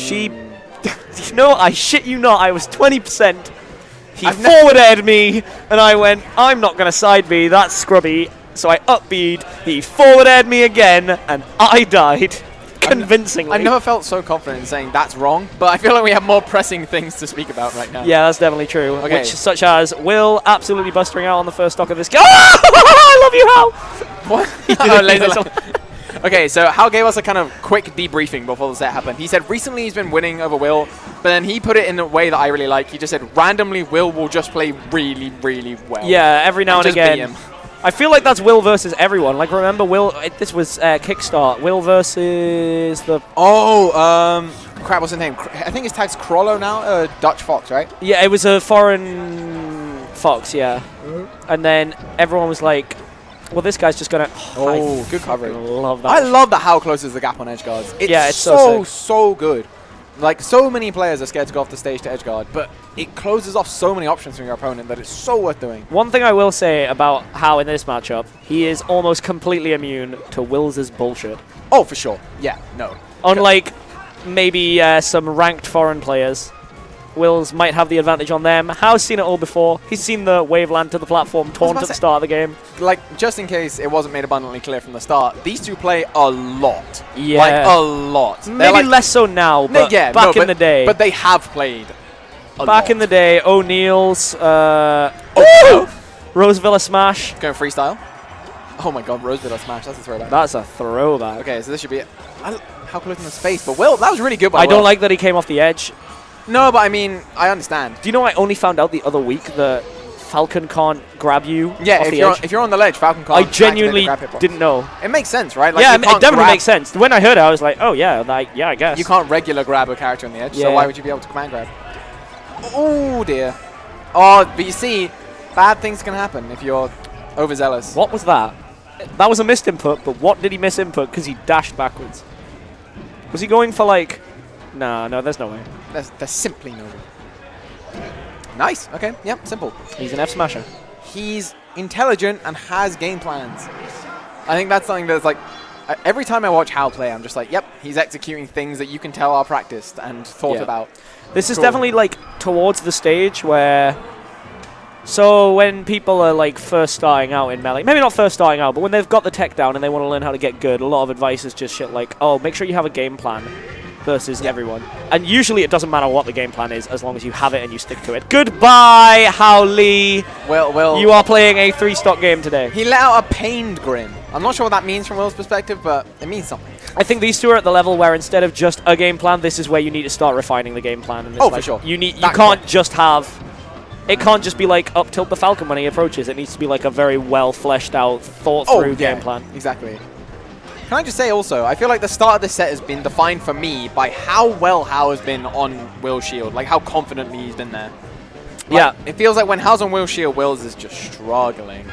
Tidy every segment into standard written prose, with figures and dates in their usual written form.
She... you know, I shit you not, I was 20%. He forward aired me, and I went, I'm not going to side B, that's scrubby. So I up B'd, he forward aired me again, and I died. Convincingly. I never felt so confident in saying that's wrong, but I feel like we have more pressing things to speak about right now. Yeah, that's definitely true. Okay. Such as Will absolutely busting out on the first stock of this game. I love you, Hal! What? Oh, laser. Okay, so Hal gave us a kind of quick debriefing before the set happened. He said recently he's been winning over Will, but then he put it in a way that I really like. He just said randomly Will will just play really, really well. Yeah, every now and just again. beat him. I feel like that's Will versus everyone. Like, remember, Will, this was Kickstart. Will versus the... Oh, crap, what's his name? I think his tag's Crollo now, Dutch Fox, right? Yeah, it was a foreign Fox, yeah. And then everyone was like, well, this guy's just going to... Oh, good coverage. I love that. I love that Hal closes the gap on edge guards. It's so good. Like, so many players are scared to go off the stage to edge guard, but it closes off so many options from your opponent that it's so worth doing. One thing I will say about Hal in this matchup, he is almost completely immune to Will's bullshit. Oh, for sure. Yeah, no. Unlike maybe some ranked foreign players, Will's might have the advantage on them. Hal's seen it all before. He's seen the wave land to the platform taunt at the start of the game. Like, just in case it wasn't made abundantly clear from the start, these two play a lot. Yeah. Like, a lot. Maybe like, less so now, but back in the day. But they have played a lot. Back in the day, O'Neill's, Rosevilla Smash. Going freestyle. Oh my god, Rosevilla Smash, that's a throwback. That's a throwback. Okay, so this should be it. How close in the space, but Will, that was really good by Will. I don't like that he came off the edge. No, but I mean, I understand. Do you know I only found out the other week that Falcon can't grab you off the edge? If you're on the ledge, Falcon can't. I genuinely didn't know. It makes sense, right? Like, yeah, it definitely makes sense. When I heard it, I was like, oh yeah, I guess. You can't regular grab a character on the edge, so why would you be able to command grab? Oh dear. Oh, but you see, bad things can happen if you're overzealous. What was that? That was a missed input, but what did he miss input? Because he dashed backwards. Was he going for like... No, there's no way. There's simply no way. Nice. Okay. Yep. Simple. He's an F smasher. He's intelligent and has game plans. I think that's something that's like... every time I watch Hal play, I'm just like, yep, he's executing things that you can tell are practiced and thought about. This is definitely like towards the stage where... So when people are like first starting out in Melee, maybe not first starting out, but when they've got the tech down and they want to learn how to get good, a lot of advice is just shit like, oh, make sure you have a game plan versus everyone. And usually it doesn't matter what the game plan is as long as you have it and you stick to it. Goodbye, Howley. Well, you are playing a 3-stock game today. He let out a pained grin. I'm not sure what that means from Will's perspective, but it means something. I think these two are at the level where instead of just a game plan, this is where you need to start refining the game plan. And for sure. You can't just have... It can't just be like up tilt the Falcon when he approaches. It needs to be like a very well fleshed out, thought through game plan. Exactly. Can I just say also, I feel like the start of this set has been defined for me by how well Hal has been on Will's shield, like how confidently he's been there. Like, it feels like when Hal's on Will's shield, Will's is just struggling.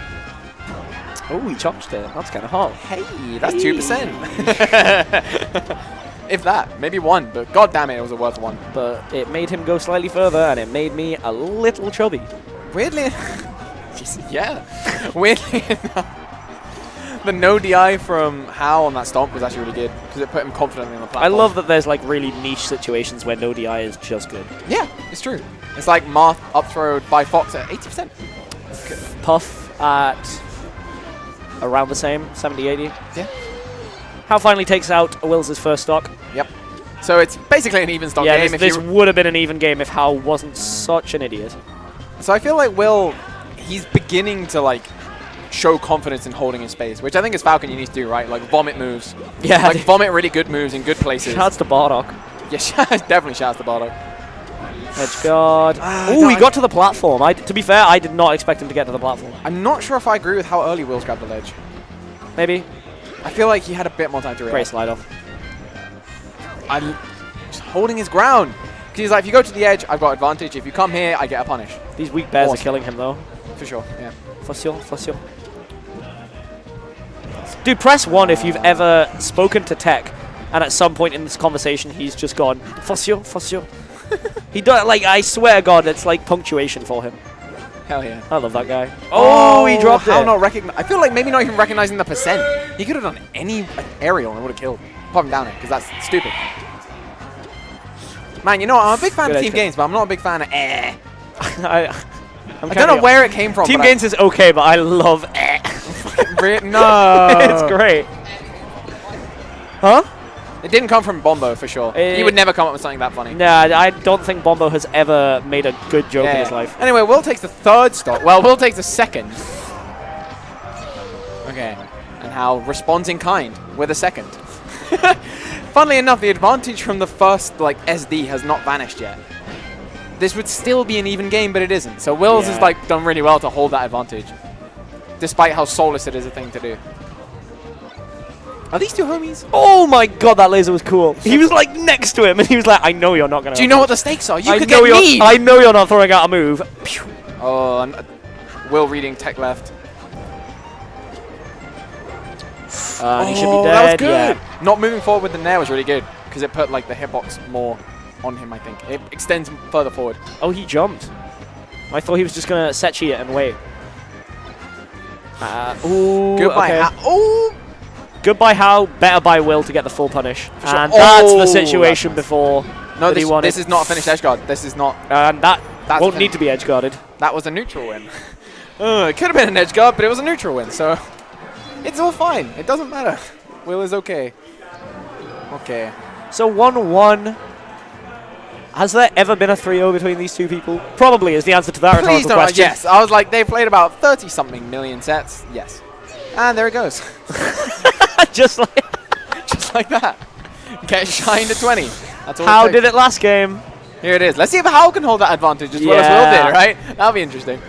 Oh, he chopped it. That's kind of hot. Hey, that's 2%. If that, maybe 1, but god damn it, it was a worth 1. But it made him go slightly further, and it made me a little chubby. Weirdly, weirdly enough, the no DI from Hal on that stomp was actually really good, because it put him confidently on the platform. I love that there's like really niche situations where no DI is just good. Yeah, it's true. It's like Marth up throwed by Fox at 80%. Puff at around the same, 70, 80. Yeah. Hal finally takes out Will's first stock. Yep. So it's basically an even stock game. This would have been an even game if Hal wasn't such an idiot. So I feel like Will, he's beginning to like show confidence in holding his space, which I think as Falcon you need to do, right? Like vomit moves. Yeah. Like vomit really good moves in good places. Shouts to Bardock. Yeah, definitely shouts to Bardock. Edge guard. Oh, he got to the platform. To be fair, I did not expect him to get to the platform. I'm not sure if I agree with how early Will's grabbed the ledge. Maybe. I feel like he had a bit more time to react. Great slide off. I'm just holding his ground. Because he's like, if you go to the edge, I've got advantage. If you come here, I get a punish. These weak bears are killing him, though. For sure, yeah. For sure. Dude, press 1 if you've ever spoken to Tech, and at some point in this conversation, he's just gone, for sure. He does, like, I swear to God, it's like punctuation for him. Hell yeah. I love that guy. Oh, he dropped it. Not recognize? I feel like maybe not even recognizing the percent. He could have done any aerial and it would have killed. Pop him down it, because that's stupid. Man, you know what? I'm a big fan Good of Team edge Gains, but I'm not a big fan of I don't know where it came from. Team but Gains is okay, but I love No. It's great. Huh? It didn't come from Bombo, for sure. He would never come up with something that funny. Nah, I don't think Bombo has ever made a good joke in his life. Anyway, Will takes the third stock. Well, Will takes the second. Okay. And Hal responds in kind with a second. Funnily enough, the advantage from the first SD has not vanished yet. This would still be an even game, but it isn't. So Willz has done really well to hold that advantage, despite how soulless it is a thing to do. Are these two homies? Oh my god, that laser was cool. He was like next to him, and he was like, "I know you're not gonna." Do you know what the stakes are? You could know get me. I know you're not throwing out a move. Oh, and Will reading tech left. He should be dead. That was good. Yeah. Not moving forward with the nair was really good because it put the hitbox more on him. I think it extends him further forward. Oh, he jumped. I thought he was just gonna set cheat it and wait. Ooh. Goodbye. Okay. Oh. Goodbye, How. Better by Will to get the full punish. Sure. And that's the That's situation nice. before. No, that he wanted. this is not a finished edge guard. This is not. And that won't a need to be edge guarded. That was a neutral win. It could have been an edge guard, but it was a neutral win, so it's all fine. It doesn't matter. Will is okay. Okay. So 1-1. Has there ever been a 3-0 between these two people? Probably is the answer to that Please rhetorical don't. question. Yes, I was like, they played about 30-something million sets. Yes. And there it goes. Just like that. Get shined to 20. That's all. How did it last game? Here it is. Let's see if Hal can hold that advantage as well as Will did, right? That'll be interesting.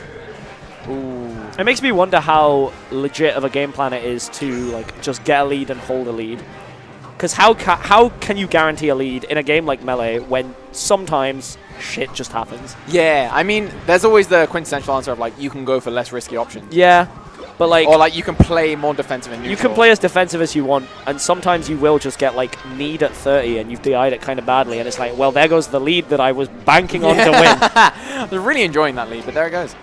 Ooh. It makes me wonder how legit of a game plan it is to just get a lead and hold a lead. Because how can you guarantee a lead in a game like Melee when sometimes shit just happens? Yeah, I mean, there's always the quintessential answer of you can go for less risky options. Yeah, but or you can play more defensive and neutral. You can play as defensive as you want, and sometimes you will just get need at 30 and you've DI'd it kind of badly, and it's like, well, there goes the lead that I was banking on to win. I was really enjoying that lead, but there it goes.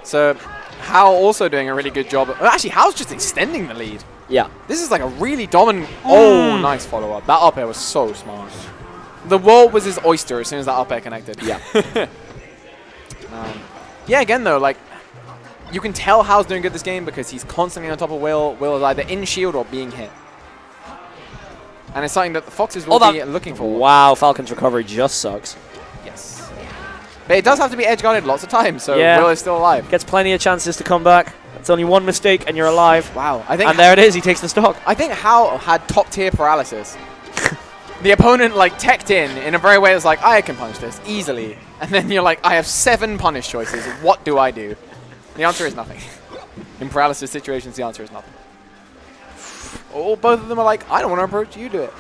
So Hal also doing a really good job. Actually, Hal's just extending the lead. Yeah. This is a really dominant. Oh, nice follow up. That up air was so smart. The wall was his oyster as soon as that up air connected. Yeah. Yeah, again, though, you can tell Hal's doing good this game because he's constantly on top of Will. Will is either in shield or being hit. And it's something that the Foxes will be looking for. Wow, Falcon's recovery just sucks. Yes. But it does have to be edge guarded lots of times, so yeah. Will is still alive. Gets plenty of chances to come back. It's only one mistake and you're alive. Wow. And there it is, he takes the stock. I think Hal had top tier paralysis. The opponent teched in a very way that's I can punish this easily. And then you're I have 7 punish choices. What do I do? The answer is nothing. In paralysis situations, the answer is nothing. Or both of them are I don't want to approach, you do it.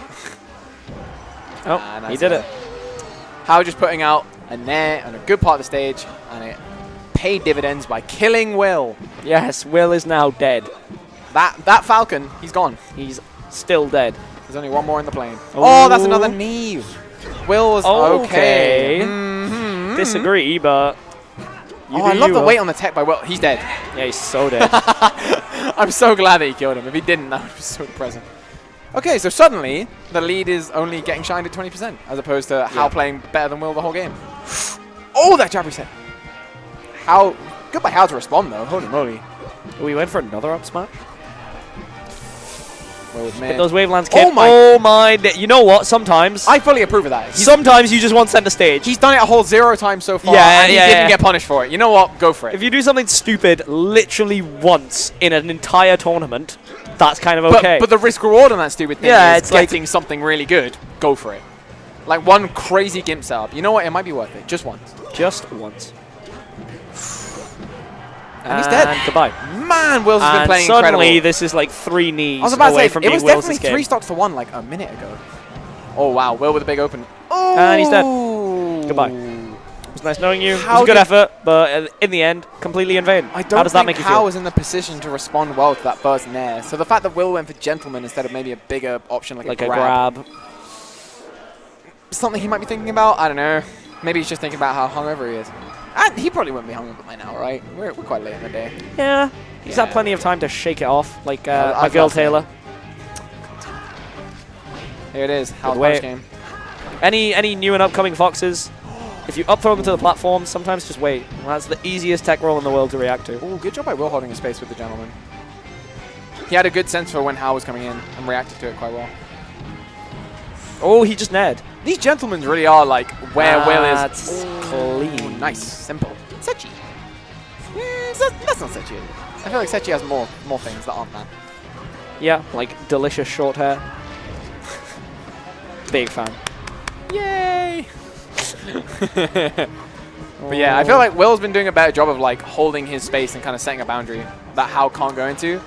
Oh, he did it. Hal just putting out a nair on a good part of the stage, and it paid dividends by killing Will. Yes, Will is now dead. That Falcon, he's gone. He's still dead. There's only one more in the plane. Oh, that's another knee. Will was okay. Disagree, but I love the weight on the tech by Will. He's dead. Yeah, he's so dead. I'm so glad that he killed him. If he didn't, that would be so depressing. Okay, so suddenly the lead is only getting shined at 20%, as opposed to Hal playing better than Will the whole game. Oh, that jab reset. Goodbye Hal to respond though. Holy moly. We went for another up smash. Hit those wavelands, kid. Oh my! You know what? Sometimes I fully approve of that. Sometimes you just want center stage. He's done it a whole 0 times so far, and he didn't get punished for it. You know what? Go for it. If you do something stupid literally once in an entire tournament, that's kind of okay. But the risk reward on that stupid thing is getting something really good. Go for it. One crazy gimp setup. You know what? It might be worth it. Just once. Just once. And he's dead. Goodbye. Man, Willz has been playing suddenly incredible. This is 3 knees I was about away to say, from it being was Will's definitely game. 3 stocks to 1 a minute ago. Oh, wow. Will with a big open. Oh! And he's dead. Goodbye. It was nice knowing you. It was a good effort, but in the end, completely in vain. I don't How does that make you feel? Hal was in the position to respond well to that first nair. So the fact that Will went for Gentleman instead of maybe a bigger option like a grab. Something he might be thinking about? I don't know. Maybe he's just thinking about how hungover he is. And he probably wouldn't be hungover by now, right? We're quite late in the day. Yeah. He's had plenty of time to shake it off, like my girl Taylor. Here it is. Hal's punch game. Any new and upcoming Foxes, if you up throw them to the platform, sometimes just wait. That's the easiest tech roll in the world to react to. Ooh, good job by Will holding his space with the gentleman. He had a good sense for when Hao was coming in and reacted to it quite well. Oh, he just nared. These gentlemen really are like where Will is. That's clean. Nice, simple. Sechi. That's not Sechi. I feel like Sechi has more things that aren't that. Yeah, like delicious short hair. Big fan. Yay! But yeah, I feel like Will's been doing a better job of like holding his space and kind of setting a boundary that Hao can't go into.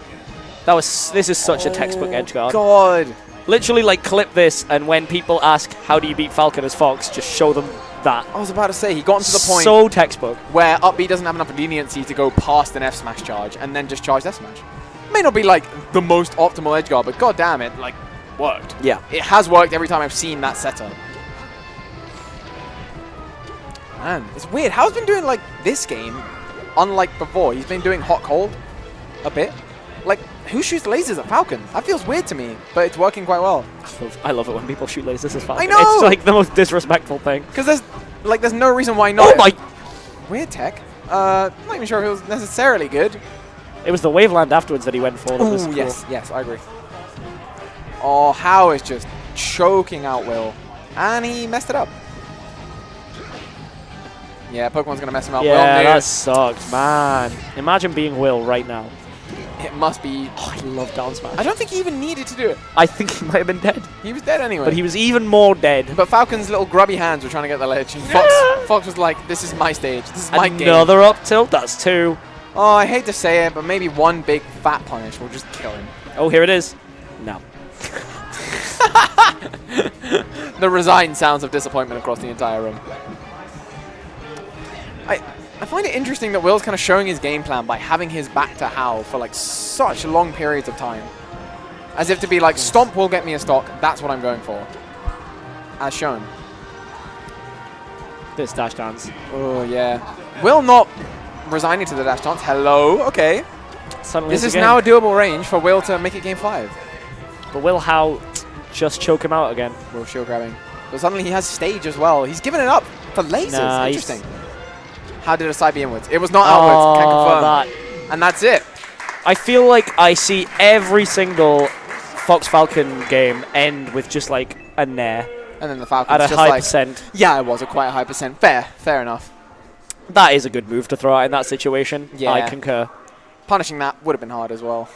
This is such a textbook edge guard. God. Literally, like, clip this, and when people ask, how do you beat Falcon as Fox, just show them that. I was about to say, he got to the point So textbook. where up B doesn't have enough leniency to go past an F smash charge and then just charge F smash. May not be like the most optimal edge guard, but god damn it, like, worked. Yeah. It has worked every time I've seen that setup. Man, it's weird. Hao's been doing like this game, unlike before. He's been doing hot cold a bit. Like, who shoots lasers at Falcon? That feels weird to me, but it's working quite well. I love it when people shoot lasers as Falcon. I know! It's like the most disrespectful thing. Because there's no reason why not. Oh my! Weird tech. Not even sure if it was necessarily good. It was the Waveland afterwards that he went for. That was cool. Yes, I agree. Oh, Hao is just choking out Will. And he messed it up. Yeah, Pokemon's going to mess him up. Yeah, Will that sucked, man. Imagine being Will right now. It must be... Oh, I love down smash. I don't think he even needed to do it. I think he might have been dead. He was dead anyway. But he was even more dead. But Falcon's little grubby hands were trying to get the ledge. And Fox was like, this is my stage. This is my game. Another up tilt? That's 2. Oh, I hate to say it, but maybe one big fat punish will just kill him. Oh, here it is. No. The resigned sounds of disappointment across the entire room. I find it interesting that Will's kind of showing his game plan by having his back to Hao for like such long periods of time. As if to be like, Stomp will get me a stock, that's what I'm going for. As shown. This dash dance. Oh, yeah. Will not resigning to the dash dance. Hello, okay. Suddenly this is now a doable range for Will to make it game 5. But will Hao just choke him out again? Will shield grabbing. But suddenly he has stage as well. He's given it up for lasers. Nice. Interesting. How did a side be inwards? It was not outwards. Can confirm. That. And that's it. I feel like I see every single Fox Falcon game end with just like a nair. And then the Falcon's At a just high like, percent. yeah, it was a quite a high percent. Fair enough. That is a good move to throw out in that situation. Yeah. I concur. Punishing that would have been hard as well.